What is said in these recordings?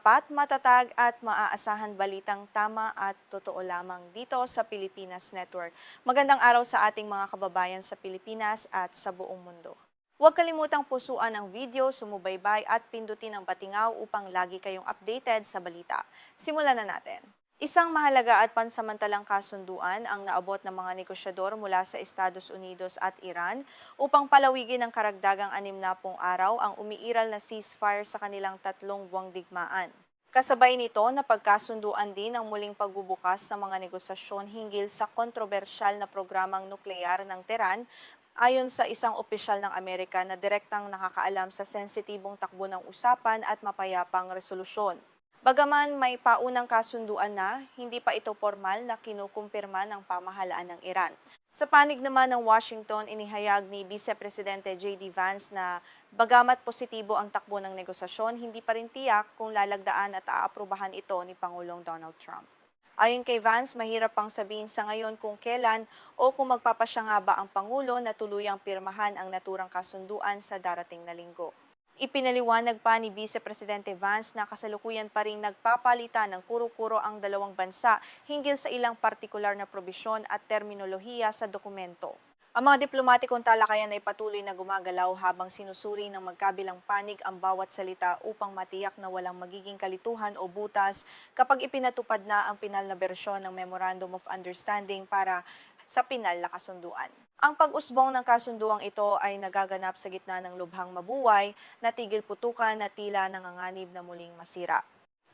tapat, matatag at maaasahan balitang tama at totoo lamang dito sa Pilipinas Network. Magandang araw sa ating mga kababayan sa Pilipinas at sa buong mundo. Huwag kalimutang pusuan ang video, sumubaybay at pindutin ang batingaw upang lagi kayong updated sa balita. Simulan na natin. Isang mahalaga at pansamantalang kasunduan ang naabot ng mga negosyador mula sa Estados Unidos at Iran upang palawigin ng karagdagang 60 araw ang umiiral na ceasefire sa kanilang tatlong buwang digmaan. Kasabay nito, napagkasunduan din ang muling pagbubukas sa mga negosasyon hinggil sa kontrobersyal na programang nuklear ng Tehran ayon sa isang opisyal ng Amerika na direktang nakakaalam sa sensitibong takbo ng usapan at mapayapang resolusyon. Bagaman may paunang kasunduan na, hindi pa ito formal na kinukumpirma ng pamahalaan ng Iran. Sa panig naman ng Washington, inihayag ni Vice Presidente J.D. Vance na bagamat positibo ang takbo ng negosasyon, hindi pa rin tiyak kung lalagdaan at aaprubahan ito ni Pangulong Donald Trump. Ayon kay Vance, mahirap pang sabihin sa ngayon kung kailan o kung magpapasya nga ba ang Pangulo na tuluyang pirmahan ang naturang kasunduan sa darating na linggo. Ipinaliwanag pa ni Vice Presidente Vance na kasalukuyan pa ring nagpapalitan ng kuro-kuro ang dalawang bansa hinggil sa ilang partikular na probisyon at terminolohiya sa dokumento. Ang mga diplomatikong talakayan ay patuloy na gumagalaw habang sinusuri ng magkabilang panig ang bawat salita upang matiyak na walang magiging kalituhan o butas kapag ipinatupad na ang pinal na bersyon ng Memorandum of Understanding para sa pinal na kasunduan. Ang pag-usbong ng kasunduang ito ay nagaganap sa gitna ng lubhang mabuway na tigil putukan na tila nanganganib na muling masira.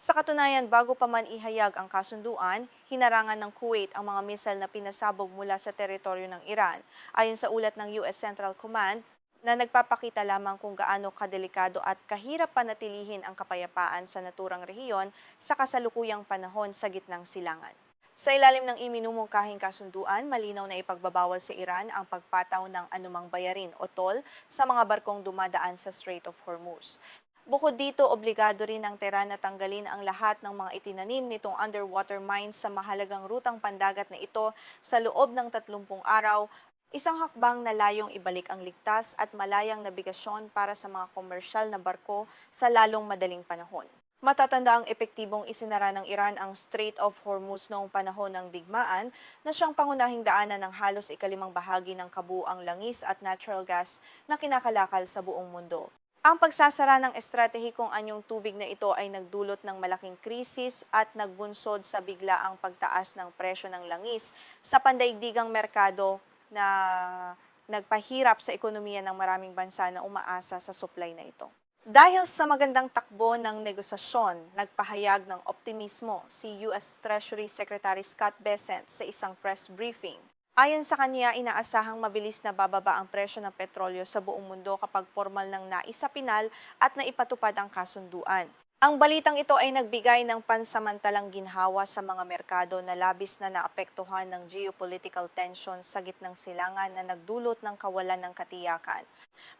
Sa katunayan, bago pa man ihayag ang kasunduan, hinarangan ng Kuwait ang mga misal na pinasabog mula sa teritoryo ng Iran, ayon sa ulat ng US Central Command na nagpapakita lamang kung gaano kadelikado at kahirap panatilihin ang kapayapaan sa naturang rehiyon sa kasalukuyang panahon sa gitnang silangan. Sa ilalim ng iminumungkahing kasunduan, malinaw na ipagbabawal sa Iran ang pagpataw ng anumang bayarin o toll sa mga barkong dumadaan sa Strait of Hormuz. Bukod dito, obligado rin ang Tehran na tanggalin ang lahat ng mga itinanim nitong underwater mines sa mahalagang rutang pandagat na ito sa loob ng 30 araw, isang hakbang na layong ibalik ang ligtas at malayang nabigasyon para sa mga komersyal na barko sa lalong madaling panahon. Matatanda ang epektibong isinara ng Iran ang Strait of Hormuz noong panahon ng digmaan na siyang pangunahing daanan ng halos ikalimang bahagi ng kabuuang langis at natural gas na kinakalakal sa buong mundo. Ang pagsasara ng estratehikong anyong tubig na ito ay nagdulot ng malaking krisis at nagbunsod sa biglaang pagtaas ng presyo ng langis sa pandaigdigang merkado na nagpahirap sa ekonomiya ng maraming bansa na umaasa sa supply na ito. Dahil sa magandang takbo ng negosasyon, nagpahayag ng optimismo si U.S. Treasury Secretary Scott Bessent sa isang press briefing. Ayon sa kanya, inaasahang mabilis na bababa ang presyo ng petrolyo sa buong mundo kapag formal nang naisapinal at naipatupad ang kasunduan. Ang balitang ito ay nagbigay ng pansamantalang ginhawa sa mga merkado na labis na naapektuhan ng geopolitical tension sa gitnang silangan na nagdulot ng kawalan ng katiyakan.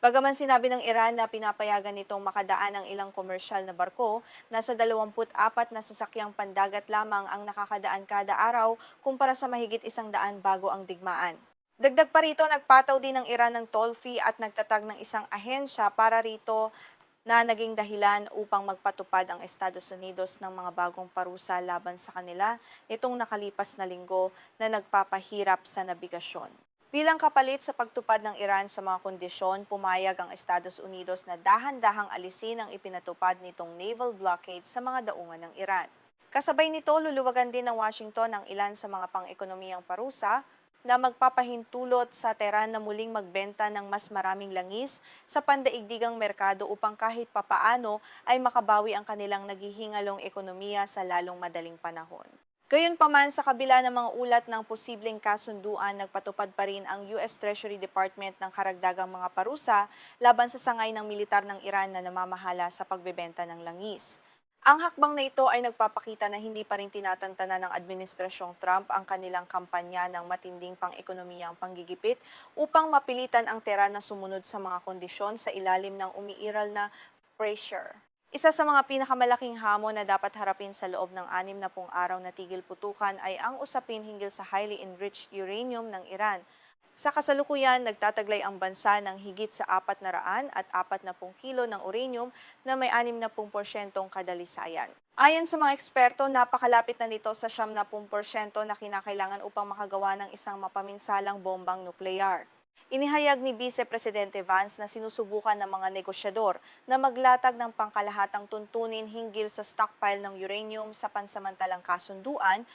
Bagaman sinabi ng Iran na pinapayagan nitong makadaan ang ilang komersyal na barko, nasa 24 na sasakyang pandagat lamang ang nakakadaan kada araw kumpara sa mahigit 100 bago ang digmaan. Dagdag pa rito, nagpataw din ng Iran ng toll fee at nagtatag ng isang ahensya para rito na naging dahilan upang magpatupad ang Estados Unidos ng mga bagong parusa laban sa kanila nitong nakalipas na linggo na nagpapahirap sa nabigasyon. Bilang kapalit sa pagtupad ng Iran sa mga kondisyon, pumayag ang Estados Unidos na dahan-dahang alisin ang ipinatupad nitong naval blockade sa mga daungan ng Iran. Kasabay nito, luluwagan din ng Washington ang ilan sa mga pang-ekonomiyang parusa na magpapahintulot sa Tehran na muling magbenta ng mas maraming langis sa pandaigdigang merkado upang kahit papaano ay makabawi ang kanilang naghihingalong ekonomiya sa lalong madaling panahon. Gayunpaman, sa kabila ng mga ulat ng posibleng kasunduan, nagpatupad pa rin ang US Treasury Department ng karagdagang mga parusa laban sa sangay ng militar ng Iran na namamahala sa pagbebenta ng langis. Ang hakbang na ito ay nagpapakita na hindi pa rin tinatantanan ng Administrasyong Trump ang kanilang kampanya ng matinding pang-ekonomiyang panggigipit upang mapilitan ang Tehran na sumunod sa mga kondisyon sa ilalim ng umiiral na pressure. Isa sa mga pinakamalaking hamon na dapat harapin sa loob ng 60 araw na tigil putukan ay ang usapin hinggil sa highly enriched uranium ng Iran. Sa kasalukuyan, nagtataglay ang bansa ng higit sa 440 kilo ng uranium na may 60% kadalisayan. Ayon sa mga eksperto, napakalapit na nito sa 70% na kinakailangan upang makagawa ng isang mapaminsalang bombang nuklear. Inihayag ni Vice Presidente Vance na sinusubukan ng mga negosyador na maglatag ng pangkalahatang tuntunin hinggil sa stockpile ng uranium sa pansamantalang kasunduan,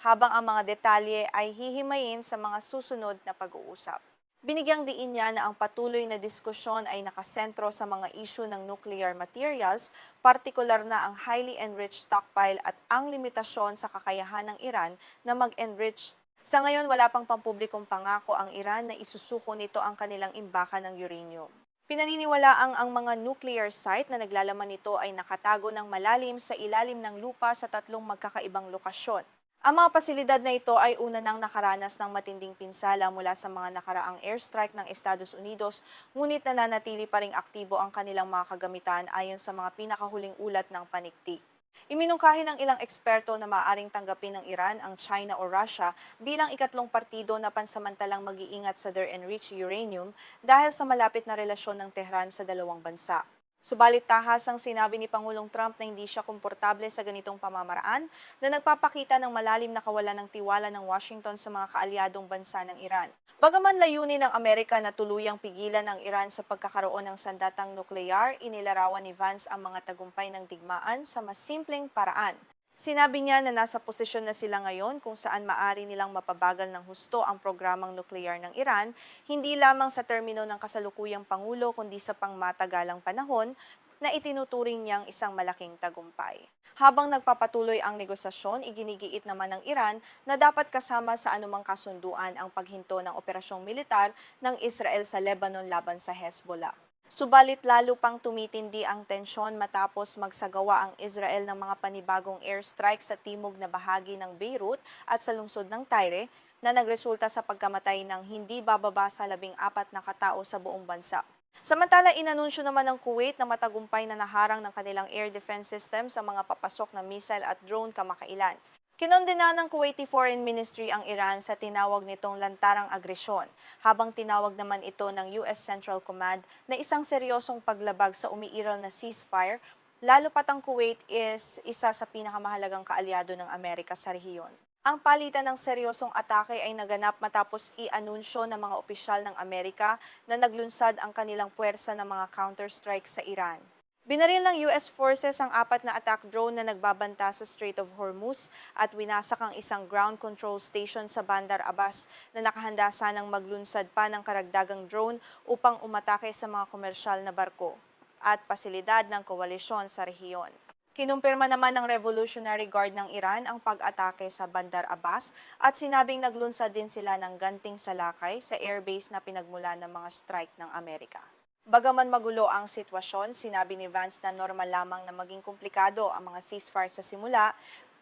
habang ang mga detalye ay hihimayin sa mga susunod na pag-uusap. Binigyang diin niya na ang patuloy na diskusyon ay nakasentro sa mga isyu ng nuclear materials, partikular na ang highly enriched stockpile at ang limitasyon sa kakayahan ng Iran na mag-enrich. Sa ngayon, wala pang pampublikong pangako ang Iran na isusuko nito ang kanilang imbakan ng uranium. Pinaniniwalaang ang mga nuclear site na naglalaman nito ay nakatago ng malalim sa ilalim ng lupa sa 3 magkakaibang lokasyon. Ang mga pasilidad na ito ay una nang nakaranas ng matinding pinsala mula sa mga nakaraang airstrike ng Estados Unidos, ngunit nananatili pa ring aktibo ang kanilang mga kagamitan ayon sa mga pinakahuling ulat ng paniktik. Iminungkahi ng ilang eksperto na maaaring tanggapin ng Iran ang China o Russia bilang ikatlong partido na pansamantalang mag-iingat sa their enriched uranium dahil sa malapit na relasyon ng Tehran sa dalawang bansa. Subalit tahasang sinabi ni Pangulong Trump na hindi siya komportable sa ganitong pamamaraan na nagpapakita ng malalim na kawalan ng tiwala ng Washington sa mga kaalyadong bansa ng Iran. Bagaman layunin ng Amerika na tuluyang pigilan ang Iran sa pagkakaroon ng sandatang nuklear, inilarawan ni Vance ang mga tagumpay ng digmaan sa mas simpleng paraan. Sinabi niya na nasa posisyon na sila ngayon kung saan maaari nilang mapabagal ng husto ang programang nuklear ng Iran, hindi lamang sa termino ng kasalukuyang Pangulo kundi sa pangmatagalang panahon na itinuturing niyang isang malaking tagumpay. Habang nagpapatuloy ang negosasyon, iginigiit naman ng Iran na dapat kasama sa anumang kasunduan ang paghinto ng operasyong militar ng Israel sa Lebanon laban sa Hezbollah. Subalit lalo pang tumitindi ang tensyon matapos magsagawa ang Israel ng mga panibagong airstrike sa timog na bahagi ng Beirut at sa lungsod ng Tyre na nagresulta sa pagkamatay ng hindi bababa sa 14 na katao sa buong bansa. Samantala, inanunsyo naman ng Kuwait na matagumpay na naharang ng kanilang air defense system sa mga papasok na missile at drone kamakailan. Kinondena ng Kuwaiti Foreign Ministry ang Iran sa tinawag nitong lantarang agresyon, habang tinawag naman ito ng US Central Command na isang seryosong paglabag sa umiiral na ceasefire, lalo pat ang Kuwait is isa sa pinakamahalagang kaalyado ng Amerika sa rehiyon. Ang palitan ng seryosong atake ay naganap matapos i-anunsyo ng mga opisyal ng Amerika na naglunsad ang kanilang puwersa ng mga counterstrike sa Iran. Binaril ng US forces ang 4 na attack drone na nagbabanta sa Strait of Hormuz at winasak ang isang ground control station sa Bandar Abbas na nakahanda sanang maglunsad pa ng karagdagang drone upang umatake sa mga komersyal na barko at pasilidad ng koalisyon sa rehiyon. Kinumpirma naman ng Revolutionary Guard ng Iran ang pag-atake sa Bandar Abbas at sinabing naglunsad din sila ng ganting salakay sa airbase na pinagmulan ng mga strike ng Amerika. Bagaman magulo ang sitwasyon, sinabi ni Vance na normal lamang na maging komplikado ang mga ceasefire sa simula,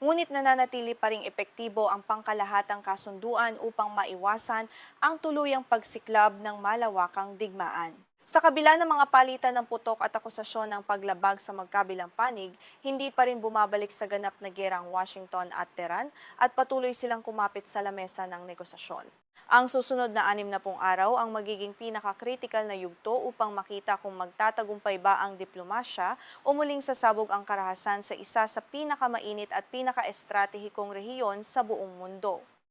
ngunit nananatili pa ring epektibo ang pangkalahatang kasunduan upang maiwasan ang tuluyang pagsiklab ng malawakang digmaan. Sa kabila ng mga palitan ng putok at akusasyon ng paglabag sa magkabilang panig, hindi pa rin bumabalik sa ganap na gerang Washington at Tehran at patuloy silang kumapit sa lamesa ng negosasyon. Ang susunod na 60 araw ang magiging pinaka-critical na yugto upang makita kung magtatagumpay ba ang diplomasya o muling sasabog ang karahasan sa isa sa pinakamainit at pinaka-estratehikong rehiyon sa buong mundo.